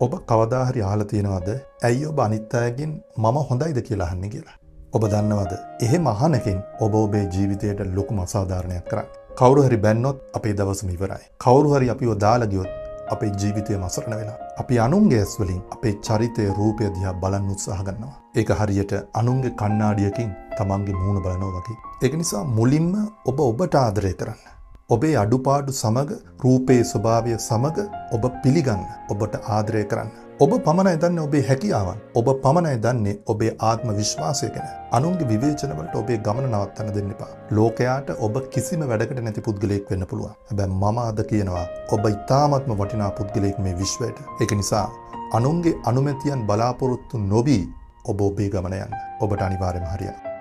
ඔබ කවදා හරි අහලා තියෙනවද ඇයි ඔබ අනිත් අයගෙන් මම හොඳයිද කියලා අහන්නේ කියලා? ඔබ දන්නවද එහෙම අහනකින් ඔබ ඔබේ ජීවිතයට ලොකුම අසාධාරණයක් කරන්නේ. කවුරු හරි බැන්නොත් අපේ දවසම ඉවරයි. කවුරු හරි අපිව දාලා ගියොත් අපේ ජීවිතයම අසරණ වෙනවා. අපි අනුන්ගේ ඇස් වලින් අපේ චරිතය රූපය දිහා බලන්න උත්සාහ ගන්නවා. ඒක හරියට අනුන්ගේ කණ්ණාඩියකින් තමන්ගේ මූණ බලනවා වගේ. ඒක නිසා මුලින්ම ඔබ ඔබට ආදරය කරන්න. ඔබේ අඩුපාඩු සමග රූපේ ස්වභාවය සමග ඔබ පිළිගන්න. ඔබට ආදරය කරන්න. ඔබ පමණයි දන්නේ ඔබේ හැකියාවන්. ඔබ පමණයි දන්නේ ඔබේ ආත්ම විශ්වාසය ගැන. අනුන්ගේ විවේචන වලට ඔබේ ගමන නවත්තන්න දෙන්න එපා. ලෝකයාට ඔබ කිසිම වැඩකට නැති පුද්ගලයෙක් වෙන්න පුළුවන්. හැබැයි මම අද කියනවා ඔබ ඉතාමත්ම වටිනා පුද්ගලයෙක් මේ විශ්වයට. ඒක නිසා අනුන්ගේ අනුමැතියන් බලාපොරොත්තු නොවි ඔබ ඔබේ ගමන යන්න. ඔබට අනිවාර්යයෙන්ම හරියනවා.